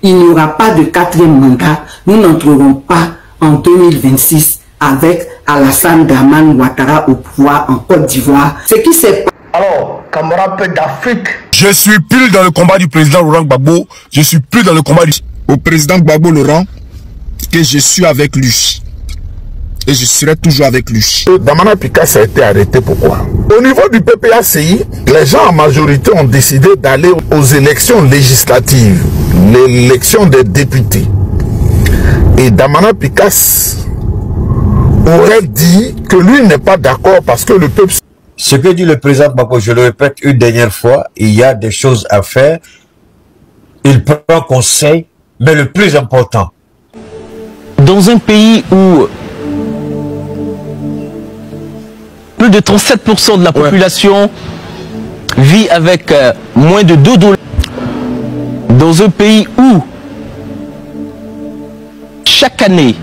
Il n'y aura pas de 4e mandat. Nous n'entrerons pas en 2026 avec Alassane Dramane Ouattara au pouvoir en Côte d'Ivoire. Ce qui s'est passé. Alors, camarades d'Afrique. Je suis plus dans le combat du président Laurent Gbagbo. Je suis plus dans le combat au président Gbagbo Laurent que je suis avec lui. Et je serai toujours avec lui. Damana Picasse a été arrêté, pourquoi? Au niveau du PPACI, les gens en majorité ont décidé d'aller aux élections législatives, l'élection des députés. Et Damana Picasse aurait dit que lui n'est pas d'accord parce que le peuple... Ce que dit le président Gbagbo, je le répète une dernière fois, il y a des choses à faire. Il prend conseil, mais le plus important. Dans un pays où plus de 37% de la population vit avec moins de 2 $. Dans un pays où chaque année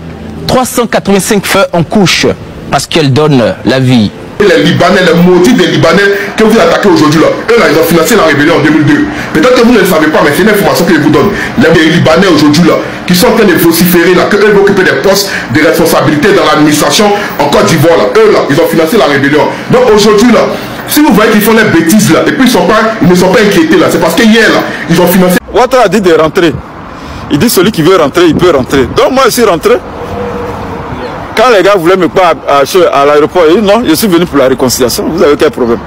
385 femmes en couche parce qu'elles donnent la vie. Les Libanais, les maudits des Libanais que vous attaquez aujourd'hui là, eux là ils ont financé la rébellion en 2002. Peut-être que vous ne le savez pas, mais c'est une information que je vous donne. Les Libanais aujourd'hui là, qui sont en train de vociférer là, qu'eux vont occuper des postes de responsabilité dans l'administration en Côte d'Ivoire là, eux là, ils ont financé la rébellion. Donc aujourd'hui là, si vous voyez qu'ils font les bêtises là, et puis ils ne sont pas inquiétés là, c'est parce que hier là, ils ont financé. Ouattara a dit de rentrer. Il dit celui qui veut rentrer, il peut rentrer. Donc moi je suis rentré. Quand les gars voulaient me prendre à l'aéroport, ils disent non, je suis venu pour la réconciliation. Vous avez quel problème?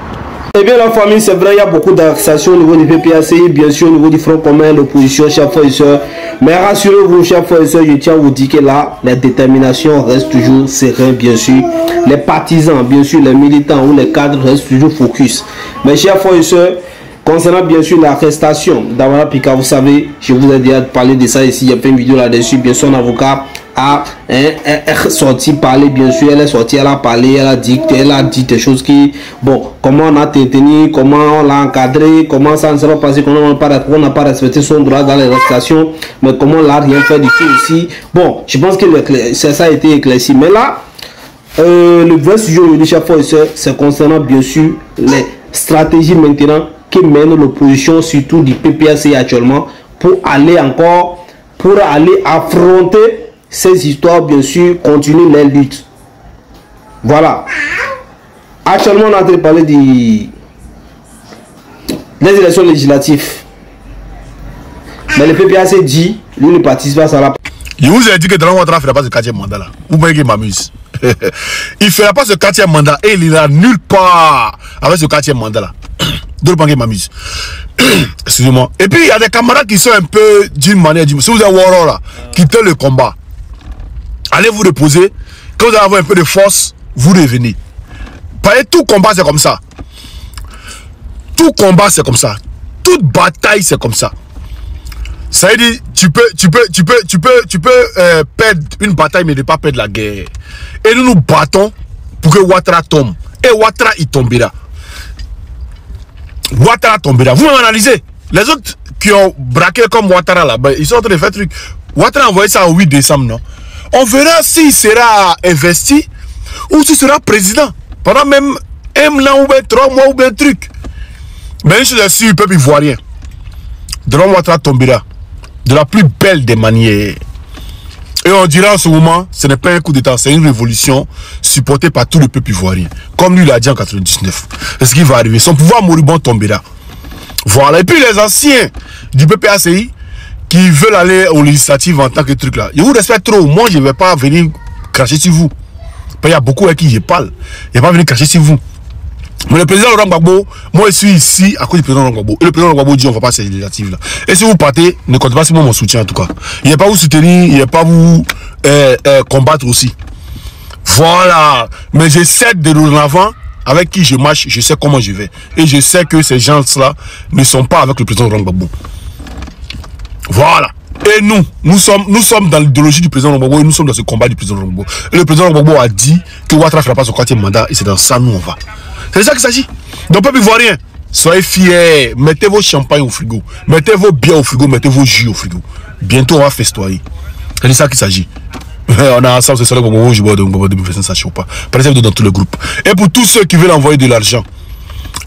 Eh bien la famille, c'est vrai, il y a beaucoup d'actions au niveau du PPACI, bien sûr au niveau du Front commun, l'opposition, chers frères et sœurs. Mais rassurez-vous, chers frères et sœurs, je tiens à vous dire que là, la détermination reste toujours sereine, bien sûr. Les partisans, bien sûr, les militants ou les cadres restent toujours focus. Mais chers frères et sœurs, concernant bien sûr l'arrestation d'Amara Pika, vous savez, je vous ai déjà parlé de ça ici, il y a fait une vidéo là-dessus, bien sûr, son avocat a sorti parler, bien sûr, elle est sortie, elle a parlé, elle a dit des choses qui, bon, comment on a tenu, comment on l'a encadré, comment ça ne s'est pas passé, comment on n'a pas respecté son droit dans l'arrestation, mais comment on n'a rien fait du tout ici. Bon, je pense que ça a été éclairci, mais là, le vrai sujet aujourd'hui, chers frères et sœurs, c'est concernant bien sûr les stratégies maintenant qui mènent l'opposition, surtout du PPACI actuellement, pour aller affronter ces histoires, bien sûr, continuer les luttes. Voilà. Actuellement, on est en train de parler des élections législatives. Mais le PPACI dit, lui ne participe pas à la... Je vous ai dit que Draman Ouattara ne fera pas ce 4e mandat là. Vous voyez qu'il m'amuse. Il ne fera pas ce 4e mandat et il ira nulle part avec ce 4e mandat là. D'autres banques m'amusent. Excusez-moi. Et puis il y a des camarades qui sont un peu d'une manière. Si vous êtes Waro là, quittez le combat. Allez vous reposer. Quand vous allez avoir un peu de force, vous revenez. Tout combat c'est comme ça. Tout combat c'est comme ça. Toute bataille c'est comme ça. Ça veut dire tu peux perdre une bataille mais ne pas perdre la guerre. Et nous nous battons pour que Ouattara tombe. Et Ouattara il tombera. Ouattara tombera. Vous m'analysez. Les autres qui ont braqué comme Ouattara là, ils sont en train de faire truc. Ouattara a envoyé ça au 8 décembre, non? On verra s'il sera investi ou s'il sera président. Pendant même un an ou bien 3 mois ou bien truc. Mais je suis sûr, le peuple ivoirien. Draman Ouattara tombera. De la plus belle des manières. Et on dira en ce moment, ce n'est pas un coup d'état, c'est une révolution supportée par tout le peuple ivoirien. Comme lui l'a dit en 99. C'est ce qui va arriver. Son pouvoir moribond tombera. Voilà. Et puis les anciens du PPACI qui veulent aller aux législatives en tant que truc là. Je vous respecte trop. Moi, je ne vais pas venir cracher sur vous. Il y a beaucoup à qui je parle. Je ne vais pas venir cracher sur vous. Mais le président Laurent Gbagbo, moi je suis ici à cause du président Laurent Gbagbo. Et le président Laurent Gbagbo dit on ne va pas ces législatives là. Et si vous partez, ne comptez pas sur moi mon soutien en tout cas. Il ne va pas vous soutenir, il ne va pas vous combattre aussi. Voilà. Mais j'essaie de l'avant avec qui je marche, je sais comment je vais. Et je sais que ces gens-là ne sont pas avec le président Laurent Gbagbo. Voilà. Et nous sommes dans l'idéologie du président Laurent Gbagbo et nous sommes dans ce combat du président Laurent Gbagbo. Et le président Laurent Gbagbo a dit que Ouattara ne fera pas son 4e mandat et c'est dans ça nous on va. C'est ça qu'il s'agit. Donc, peuple ivoirien, soyez fiers. Mettez vos champagnes au frigo. Mettez vos bières au frigo. Mettez vos jus au frigo. Bientôt, on va festoyer. C'est de ça qu'il s'agit. On a ensemble, c'est ça que je bois de ça chauffe pas. Présentez dans tout le groupe. Et pour tous ceux qui veulent envoyer de l'argent,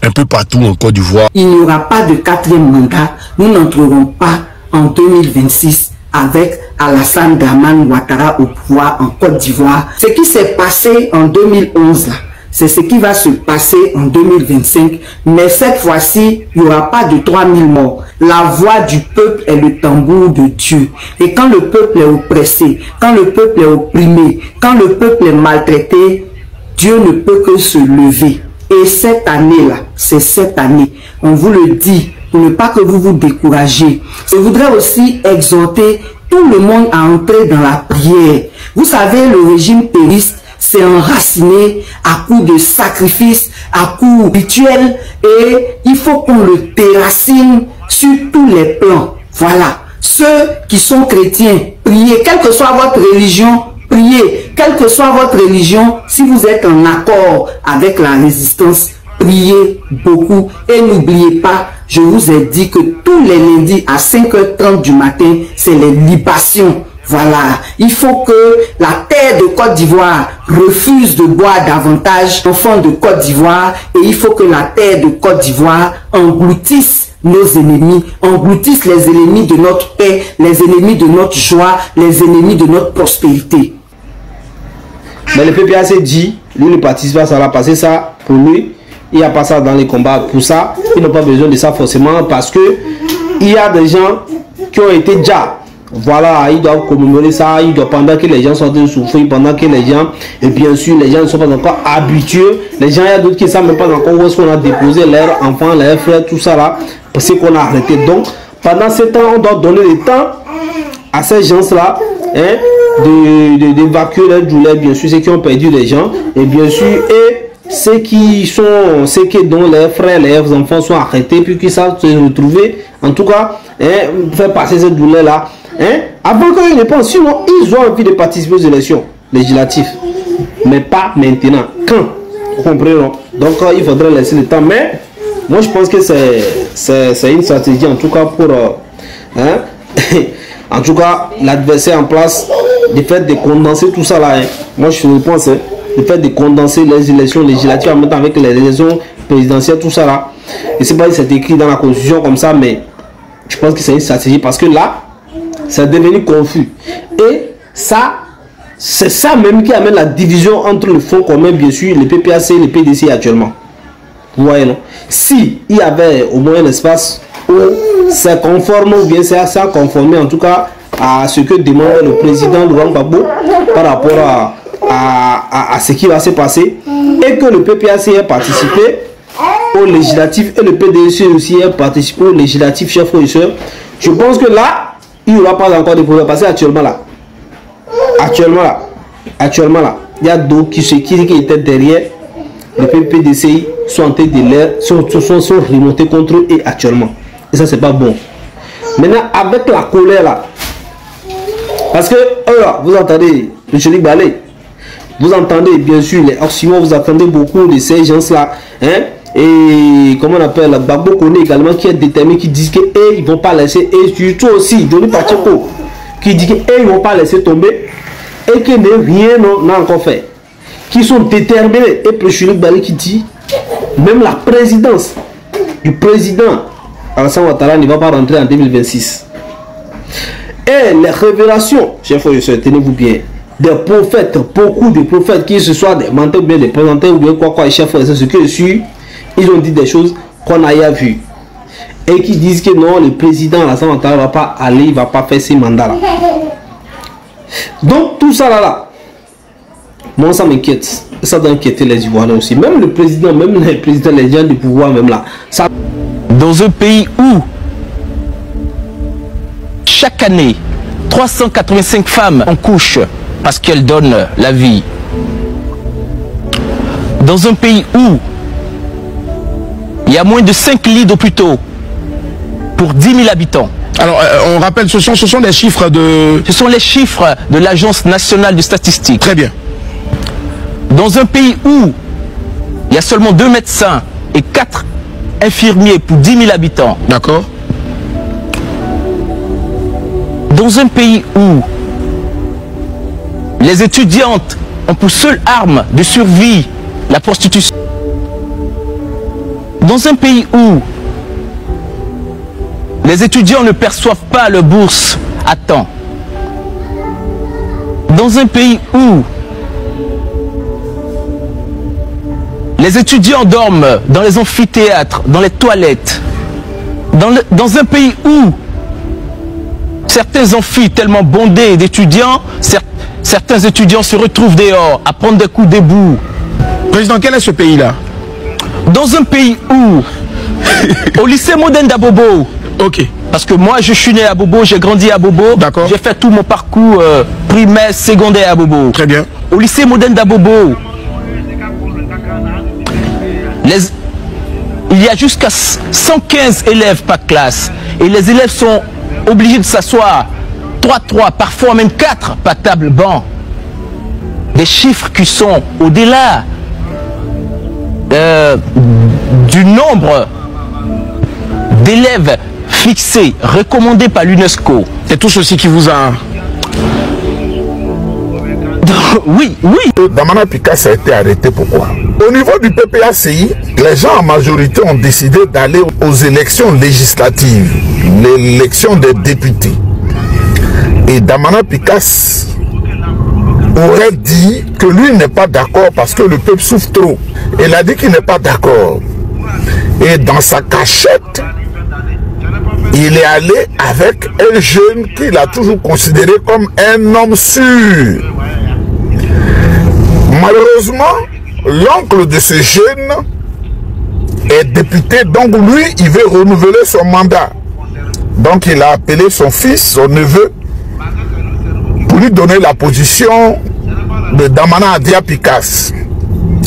un peu partout en Côte d'Ivoire. Il n'y aura pas de 4e mandat. Nous n'entrerons pas en 2026 avec Alassane Dramane Ouattara au pouvoir en Côte d'Ivoire. Ce qui s'est passé en 2011 là, c'est ce qui va se passer en 2025. Mais cette fois-ci, il n'y aura pas de 3000 morts. La voix du peuple est le tambour de Dieu. Et quand le peuple est oppressé, quand le peuple est opprimé, quand le peuple est maltraité, Dieu ne peut que se lever. Et cette année-là, c'est cette année, on vous le dit, pour ne pas que vous vous découragez. Je voudrais aussi exhorter tout le monde à entrer dans la prière. Vous savez, le régime périste s'est enraciné à coups de sacrifices, à coups rituels, et il faut qu'on le déracine sur tous les plans. Voilà. Ceux qui sont chrétiens, priez, quelle que soit votre religion, priez, quelle que soit votre religion, si vous êtes en accord avec la résistance, priez beaucoup. Et n'oubliez pas, je vous ai dit que tous les lundis à 5h30 du matin, c'est les libations. Voilà, il faut que la terre de Côte d'Ivoire refuse de boire davantage enfants de Côte d'Ivoire, et il faut que la terre de Côte d'Ivoire engloutisse nos ennemis, engloutisse les ennemis de notre paix, les ennemis de notre joie, les ennemis de notre prospérité. Mais le PPAC dit, lui ne participe pas à ça, parce que ça, pour lui, il n'y a pas ça dans les combats. Pour ça, il n'a pas besoin de ça forcément, parce que il y a des gens qui ont été déjà, voilà, ils doivent commémorer ça, ils doivent, pendant que les gens sont en train de souffrir, pendant que les gens, et bien sûr, les gens ne sont pas encore habitués. Les gens, il y a d'autres qui ne savent même pas encore où est-ce qu'on a déposé leurs enfants, leurs frères, tout ça là, parce qu'on a arrêté. Donc, pendant ce temps, on doit donner le temps à ces gens-là, hein, d'évacuer leur douleur, bien sûr, ceux qui ont perdu des gens, et bien sûr, et ceux dont leurs frères, leurs enfants sont arrêtés, puis qui savent se retrouver, en tout cas, hein, faire passer cette douleur-là, hein, avant qu'ils ne pensent. Sinon, ils ont envie de participer aux élections législatives, mais pas maintenant. Quand? Vous comprenez, non? Donc, il faudrait laisser le temps, mais moi, je pense que c'est une stratégie, en tout cas, pour... hein, en tout cas, l'adversaire en place, le fait de condenser tout ça là, hein, moi, je pense... Hein, le fait de condenser les élections législatives en même temps avec les élections présidentielles, tout ça là. Je ne sais pas si c'est écrit dans la constitution comme ça, mais je pense que c'est une stratégie parce que là, c'est devenu confus. Et ça, c'est ça même qui amène la division entre le Front commun, bien sûr, le PPAC et le PDC actuellement. Vous voyez, non? Si il y avait au moins un espace où c'est conforme ou bien c'est conformé en tout cas à ce que demande le président Laurent Gbagbo par rapport à ce qui va se passer, et que le PPAC ait participé au législatif et le PDC aussi ait participé au législatif, chef professeur, je pense que là, il n'y aura pas encore de problème. Parce qu'actuellement là, il y a d'autres qui étaient derrière le PDC sont en train de l'air, sont remontés contre eux et actuellement. Et ça, c'est pas bon. Maintenant, avec la colère là, parce que vous entendez M. Libalé, vous entendez bien sûr les Oxymores, vous entendez beaucoup de ces gens-là, hein, et comment on appelle, Gbagbo connaît également qui est déterminé, qui disent qu'ils ne vont pas laisser, et surtout aussi, Johnny Pacheco, qui dit qu'ils ne vont pas laisser tomber, et que rien n'a encore fait, qui sont déterminés, et M. Libalé qui dit, même la présidence du président Alassane Ouattara ne va pas rentrer en 2026. Et les révélations, chers frères et sœurs, tenez-vous bien, des prophètes, beaucoup de prophètes, qui se soient des menteurs, bien des présenteurs, ou bien quoi, chers frères et sœurs, ce que je suis, ils ont dit des choses qu'on a déjà vues. Et qui disent que non, le président Alassane Ouattara ne va pas aller, il ne va pas faire ces mandats-là. Donc, tout ça là, moi ça m'inquiète. Ça doit inquiéter les Ivoiriens aussi. Même le président, même les présidents, les gens du pouvoir, même là. Ça... Dans un pays où chaque année 385 femmes en couche parce qu'elles donnent la vie, dans un pays où il y a moins de 5 lits d'hôpitaux pour 10 000 habitants. Alors, on rappelle, ce sont les chiffres de... Ce sont les chiffres de l'Agence nationale de statistiques. Très bien. Dans un pays où il y a seulement 2 médecins et 4 infirmiers pour 10 000 habitants. D'accord. Dans un pays où les étudiantes ont pour seule arme de survie la prostitution. Dans un pays où Les étudiants ne perçoivent pas leur bourse à temps. Dans un pays où les étudiants dorment dans les amphithéâtres, dans les toilettes, dans un pays où certains amphis tellement bondés d'étudiants, certains étudiants se retrouvent dehors à prendre des coups d'ébout. Président, quel est ce pays-là? Dans un pays où, au lycée moderne d'Abobo, ok. Parce que moi je suis né à Bobo, j'ai grandi à Bobo, j'ai fait tout mon parcours primaire, secondaire à Bobo. Très bien. Au lycée moderne d'Abobo, il y a jusqu'à 115 élèves par classe et les élèves sont obligés de s'asseoir 3-3, parfois même 4 par table banc. Des chiffres qui sont au-delà du nombre d'élèves fixés, recommandés par l'UNESCO. C'est tout ceci qui vous a... Oui. Damana Picasse a été arrêté, pourquoi? Au niveau du PPACI, les gens en majorité ont décidé d'aller aux élections législatives, l'élection des députés. Et Damana Picasse aurait dit que lui n'est pas d'accord parce que le peuple souffre trop. Il a dit qu'il n'est pas d'accord. Et dans sa cachette, il est allé avec un jeune qu'il a toujours considéré comme un homme sûr. Malheureusement, l'oncle de ce jeune est député, donc lui, il veut renouveler son mandat. Donc il a appelé son fils, son neveu, pour lui donner la position de Damana Adia Picasse.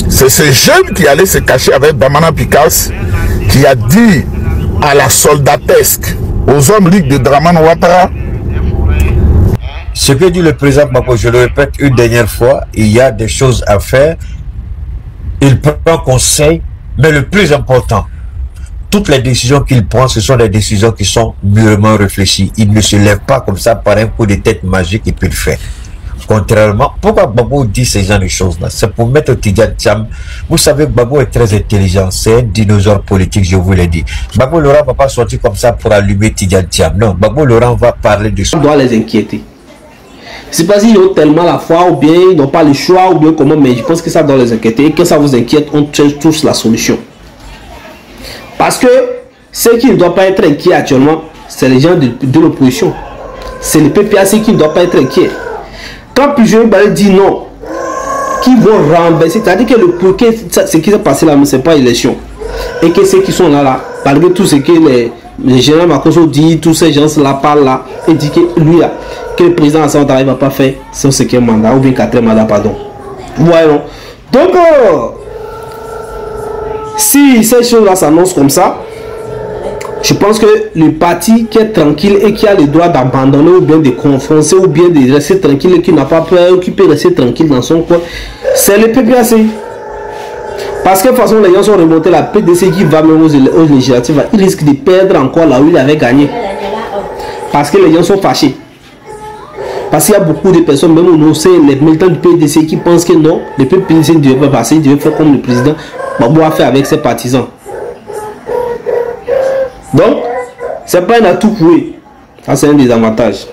C'est ce jeune qui allait se cacher avec Damana Picasse, qui a dit à la soldatesque, aux hommes libres de Dramane Ouattara. Ce que dit le président Gbagbo, je le répète une dernière fois, il y a des choses à faire. Il prend conseil, mais le plus important, toutes les décisions qu'il prend, ce sont des décisions qui sont mûrement réfléchies. Il ne se lève pas comme ça par un coup de tête magique et puis le fait. Contrairement, pourquoi Gbagbo dit ces genre de choses-là? C'est pour mettre Tidjane Thiam. Vous savez, Gbagbo est très intelligent. C'est un dinosaure politique, je vous l'ai dit. Gbagbo Laurent ne va pas sortir comme ça pour allumer Tidjane Thiam. Non, Gbagbo Laurent va parler de ça. On doit les inquiéter. C'est pas s'ils ont tellement la foi ou bien ils n'ont pas le choix ou bien comment, mais je pense que ça doit les inquiéter. Et que ça vous inquiète, on cherche tous la solution. Parce que ceux qui ne doivent pas être inquiets actuellement, c'est les gens de l'opposition. C'est le PPAC qui ne doit pas être inquiet. Quand Pujol dit non, qui vont renverser, c'est-à-dire que ce qui s'est passé là, ce n'est pas élection. Et que ceux qui sont là, malgré tout ce que les généraux Makoso dit, tous ces gens-là parlent là, et dit que lui là, que le président Hassan Ouattara ne va pas faire son 5e mandat, ou bien 4e mandat, pardon. Voilà. Donc, si ces choses-là s'annoncent comme ça, je pense que le parti qui est tranquille et qui a le droit d'abandonner ou bien de confronter ou bien de rester tranquille et qui n'a pas peur, qui peut rester tranquille dans son coin, c'est le PPAC. Parce que de toute façon, les gens sont remontés, la PDC qui va même aux législatives, il risque de perdre encore là où il avait gagné. Parce que les gens sont fâchés. Parce qu'il y a beaucoup de personnes, même nous, c'est les militants du PDC qui pensent que non, le PDC ne devait pas passer, il devait faire comme le président Gbagbo a fait avec ses partisans. Donc, c'est pas un atout pour eux. Ça, c'est un désavantage.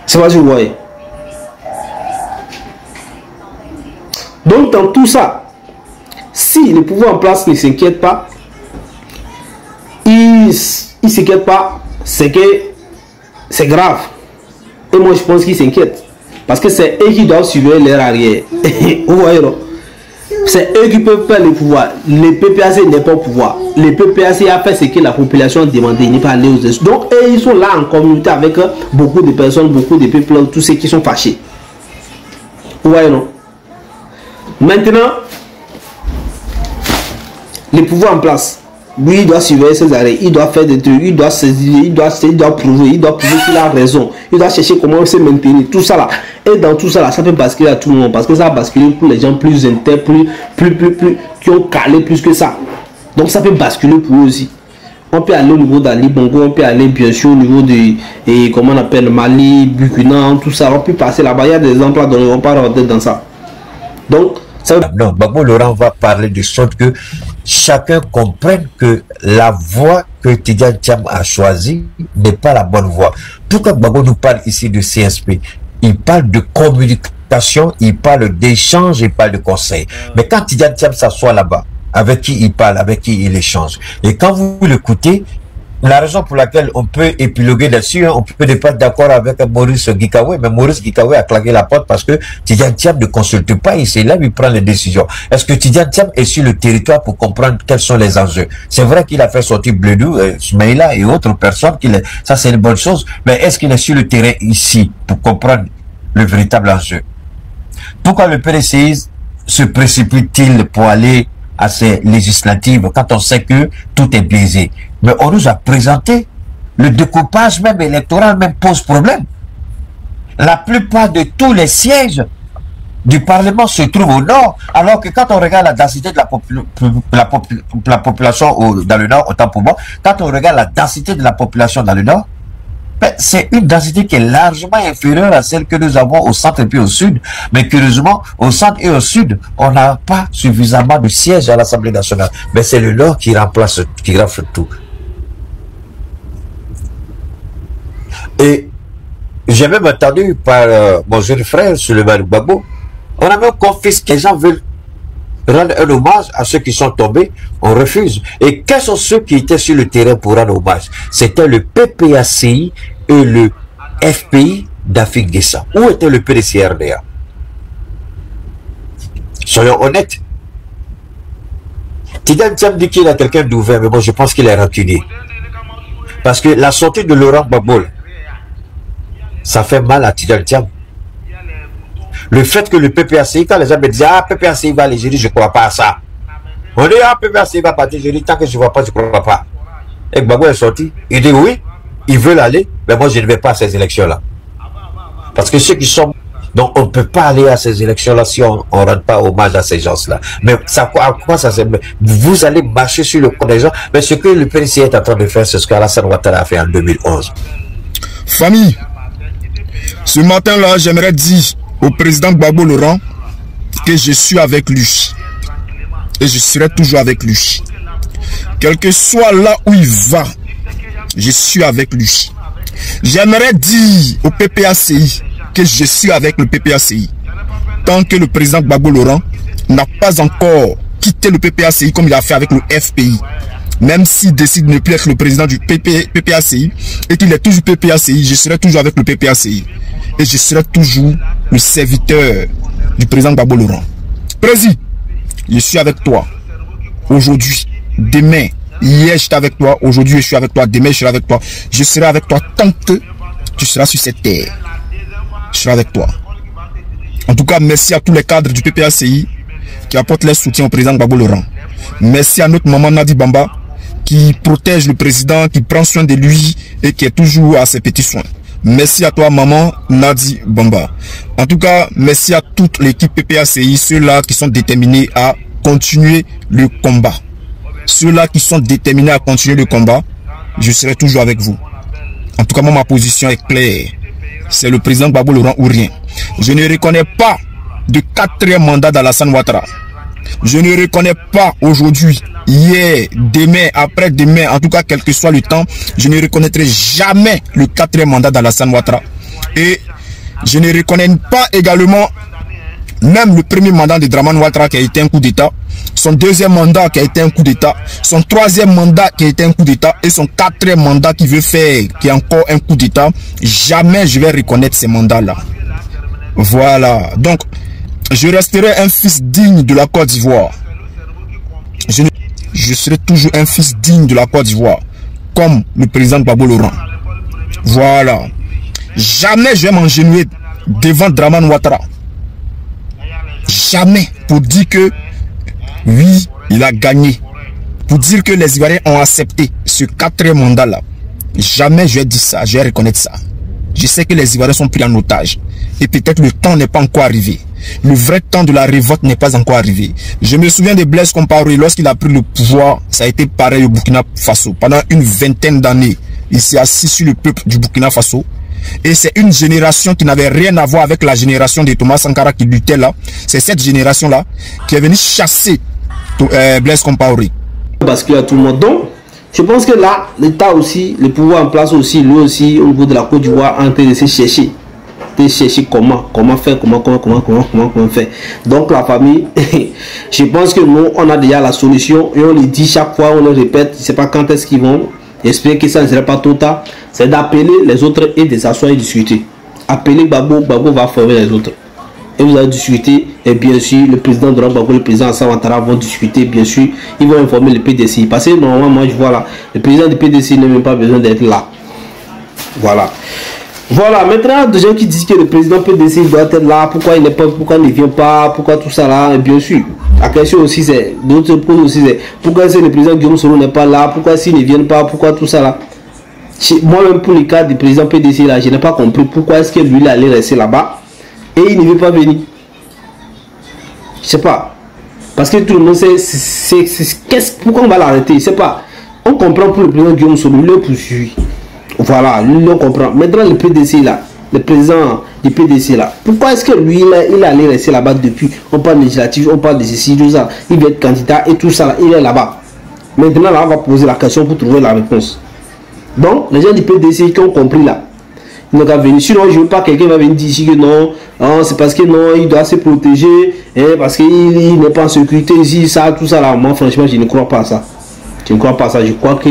C'est pas ce que vous voyez. Donc, dans tout ça, si le pouvoir en place ne s'inquiète pas, il ne s'inquiète pas, c'est que c'est grave. Et moi, je pense qu'ils s'inquiètent. Parce que c'est eux qui doivent suivre leur arrière. Vous voyez, non? C'est eux qui peuvent faire le pouvoir. Le PPAC n'est pas au pouvoir. Le PPAC a fait ce que la population a demandé. Il n'est pas allé aux élections. Donc, eux, ils sont là en communauté avec beaucoup de personnes, beaucoup de peuples, tous ceux qui sont fâchés. Vous voyez, non? Maintenant, le pouvoir en place. Lui, il doit surveiller ses arrêts, il doit faire des trucs, il doit saisir, il doit prouver qu'il a raison, il doit chercher comment se maintenir, tout ça là. Et dans tout ça là, ça peut basculer à tout le monde, parce que ça va basculer pour les gens plus inter, plus, qui ont calé plus que ça. Donc ça peut basculer pour eux aussi. On peut aller au niveau d'Ali Bongo, on peut aller bien sûr au niveau de, comment on appelle, Mali, Burkina, tout ça, on peut passer là-bas, il y a des emplois dont on ne va pas rentrer dans ça. Donc, non, Gbagbo Laurent va parler de sorte que chacun comprenne que la voie que Tidjane Thiam a choisie n'est pas la bonne voie. Pourquoi Gbagbo nous parle ici de CSP? Il parle de communication, il parle d'échange, il parle de conseil. Mais quand Tidjane Thiam s'assoit là-bas, avec qui il parle, avec qui il échange, et quand vous l'écoutez, la raison pour laquelle on peut épiloguer là-dessus, on peut ne pas être d'accord avec Maurice Gikawe, mais Maurice Gikawe a claqué la porte parce que Tidjane Thiam ne consulte pas, il c'est là où il prend les décisions. Est-ce que Tidjane Thiam est sur le territoire pour comprendre quels sont les enjeux? C'est vrai qu'il a fait sortir Bledou, Smaïla et autres personnes, ça c'est une bonne chose, mais est-ce qu'il est sur le terrain ici pour comprendre le véritable enjeu? Pourquoi le PDCI se précipite-t-il pour aller à ces législatives quand on sait que tout est biaisé? Mais on nous a présenté le découpage même électoral même pose problème. La plupart de tous les sièges du Parlement se trouvent au nord, alors que quand on regarde la densité de la population dans le nord, autant pour moi, quand on regarde la densité de la population dans le nord, ben, c'est une densité qui est largement inférieure à celle que nous avons au centre et puis au sud. Mais curieusement, au centre et au sud, on n'a pas suffisamment de sièges à l'Assemblée nationale. Mais c'est le nord qui remplace, qui rafle tout. Et j'ai même entendu par mon jeune frère, Souleymane Gbagbo, on a même confisqué, les gens veulent rendre un hommage à ceux qui sont tombés, on refuse. Et quels sont ceux qui étaient sur le terrain pour rendre hommage? C'était le PPACI et le FPI d'Afrique Guessa. Où était le PDCRDA? Soyons honnêtes. Tidjane Thiam dit qu'il a quelqu'un d'ouvert, mais moi je pense qu'il est rancunier. Parce que la sortie de Laurent Gbagbo, ça fait mal à Tidjane Thiam. Le fait que le PPACI, quand les gens me disent ah, PPACI va aller, je dis je ne crois pas à ça. On dit ah, PPACI va partir, je dis tant que je ne vois pas, je ne crois pas. Et Gbagbo est sorti, il dit oui, ils veulent aller, mais moi je ne vais pas à ces élections-là. Parce que ceux qui sont. Donc on ne peut pas aller à ces élections-là si on ne rend pas hommage à ces gens-là. Mais ça, à quoi ça sert? Vous allez marcher sur le corps des gens. Mais ce que le PDC est en train de faire, c'est ce qu'Alassane Ouattara a fait en 2011. Famille, ce matin-là, j'aimerais dire au président Gbagbo Laurent que je suis avec lui. Et je serai toujours avec lui. Quel que soit là où il va, je suis avec lui. J'aimerais dire au PPACI que je suis avec le PPACI. Tant que le président Gbagbo Laurent n'a pas encore quitté le PPACI comme il a fait avec le FPI. Même s'il décide de ne plus être le président du PPACI et qu'il est toujours PPACI, je serai toujours avec le PPACI. Et je serai toujours le serviteur du président Gbagbo Laurent. Président, je suis avec toi. Aujourd'hui, demain, hier j'étais avec toi, aujourd'hui je suis avec toi, demain je serai avec toi. Je serai avec toi tant que tu seras sur cette terre. Je serai avec toi. En tout cas, merci à tous les cadres du PPACI qui apportent leur soutien au président Gbagbo Laurent. Merci à notre maman Nadi Bamba qui protège le président, qui prend soin de lui et qui est toujours à ses petits soins. Merci à toi maman Nadi Bamba. En tout cas, merci à toute l'équipe PPACI, ceux-là qui sont déterminés à continuer le combat. Ceux-là qui sont déterminés à continuer le combat, je serai toujours avec vous. En tout cas, moi, ma position est claire. C'est le président Gbagbo Laurent ou rien. Je ne reconnais pas de 4e mandat d'Alassane Ouattara. Je ne reconnais pas aujourd'hui, hier, demain, après-demain, en tout cas, quel que soit le temps, je ne reconnaîtrai jamais le 4e mandat d'Alassane Ouattara. Et je ne reconnais pas également même le premier mandat de Dramane Ouattara qui a été un coup d'État, son 2e mandat qui a été un coup d'État, son 3e mandat qui a été un coup d'État et son 4e mandat qui veut faire, qui est encore un coup d'État. Jamais je vais reconnaître ces mandats-là. Voilà. Donc, je resterai un fils digne de la Côte d'Ivoire. Je serai toujours un fils digne de la Côte d'Ivoire, comme le président Gbagbo Laurent. Voilà. Jamais je vais m'engenouiller devant Dramane Ouattara. Jamais pour dire que oui, il a gagné. Pour dire que les Ivoiriens ont accepté ce 4e mandat-là. Jamais je vais dire ça, je vais reconnaître ça. Je sais que les Ivoiriens sont pris en otage. Et peut-être le temps n'est pas encore arrivé. Le vrai temps de la révolte n'est pas encore arrivé. Je me souviens de Blaise Compaoré, lorsqu'il a pris le pouvoir, ça a été pareil au Burkina Faso. Pendant une vingtaine d'années, il s'est assis sur le peuple du Burkina Faso. Et c'est une génération qui n'avait rien à voir avec la génération de Thomas Sankara qui luttait là. C'est cette génération-là qui est venue chasser Blaise Compaoré. basculer à tout le monde. Donc, je pense que là, l'État aussi, le pouvoir en place aussi, lui aussi, au niveau de la Côte d'Ivoire, en train de se chercher. De chercher comment faire, comment faire. Donc la famille, je pense que nous, on a déjà la solution et on le dit chaque fois, on le répète, je ne sais pas quand est-ce qu'ils vont. J'espère que ça ne sera pas trop tard. C'est d'appeler les autres et de s'asseoir et discuter. Appeler Gbagbo, Gbagbo va former les autres. Et vous allez discuter, et bien sûr, le président de Gbagbo, le président Alassane Ouattara vont discuter, bien sûr, ils vont informer le PDCI. Parce que normalement, moi je vois là, le président du PDCI n'a même pas besoin d'être là. Voilà. Voilà, maintenant, des gens qui disent que le président PDCI doit être là, pourquoi il n'est pas, pourquoi il ne vient pas, pourquoi tout ça là, et bien sûr. La question aussi c'est, d'autres posent aussi c'est, pourquoi est-ce que le président Guillaume Soro n'est pas là, pourquoi s'il ne vient pas, pourquoi tout ça là. Moi-même, pour le cas du président PDCI là, je n'ai pas compris pourquoi est-ce que lui il allait rester là-bas et il ne veut pas venir. Je sais pas. Parce que tout le monde sait, pourquoi on va l'arrêter, je sais pas. On comprend pour le président Guillaume Soro, il le poursuit. Voilà, lui on comprend. Maintenant le PDC là, le président du PDC là, pourquoi est-ce que lui il allait rester là-bas depuis? On parle législatif, on parle de ceci, tout ça, il va être candidat et tout ça là, il est là-bas. Maintenant là on va poser la question pour trouver la réponse. Donc les gens du PDC qui ont compris là, ils n'ont qu'à venir. Sinon je ne veux pas quelqu'un va venir dire ici que non, c'est parce que non, il doit se protéger, parce qu'il n'est pas en sécurité ici, ça, tout ça là. Moi franchement je ne crois pas à ça. Je ne crois pas à ça, je crois que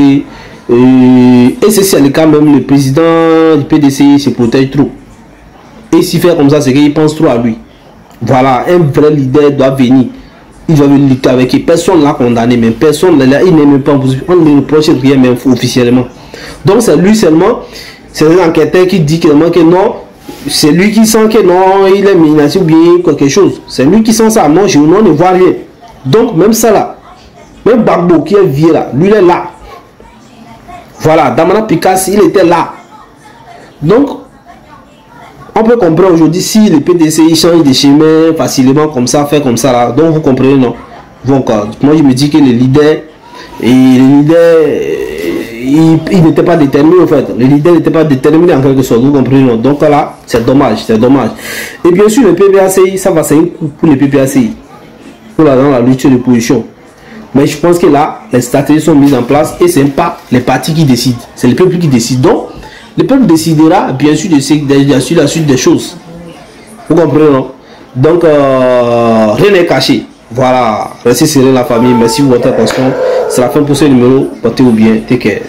et c'est le cas même le président du PDCI se protège trop. Et s'il fait comme ça, c'est qu'il pense trop à lui. Voilà, un vrai leader doit venir. Il doit venir lutter avec lui. Personne ne l'a condamné, mais personne ne l'a, il n'est même pas, on ne reproche rien même officiellement. Donc c'est lui seulement, c'est un enquêteur qui dit clairement que non, c'est lui qui sent que non, il est menacé ou bien quelque chose. C'est lui qui sent ça, non, je ne vois rien. Donc même ça là, même Gbagbo qui est vieux là, lui il est là. Voilà, Damana Picasso, il était là. Donc, on peut comprendre aujourd'hui si le PDCI change de chemin facilement comme ça, fait comme ça là. Donc, vous comprenez, non? Donc, moi, je me dis que le leader, il n'était pas déterminé, en fait. Le leader n'était pas déterminé en quelque sorte, vous comprenez, non? Donc, là, c'est dommage, c'est dommage. Et bien sûr, le PPACI, ça va, c'est un coup pour le PPACI. Pour là, dans la lutte de position. Mais je pense que là, les stratégies sont mises en place et ce n'est pas les partis qui décident, c'est le peuple qui décide. Donc, le peuple décidera bien sûr de la suite des choses. Vous comprenez, non? Donc, rien n'est caché. Voilà, restez serrés la famille. Merci pour votre attention. C'est la fin pour ce numéro. Portez-vous bien. Take care.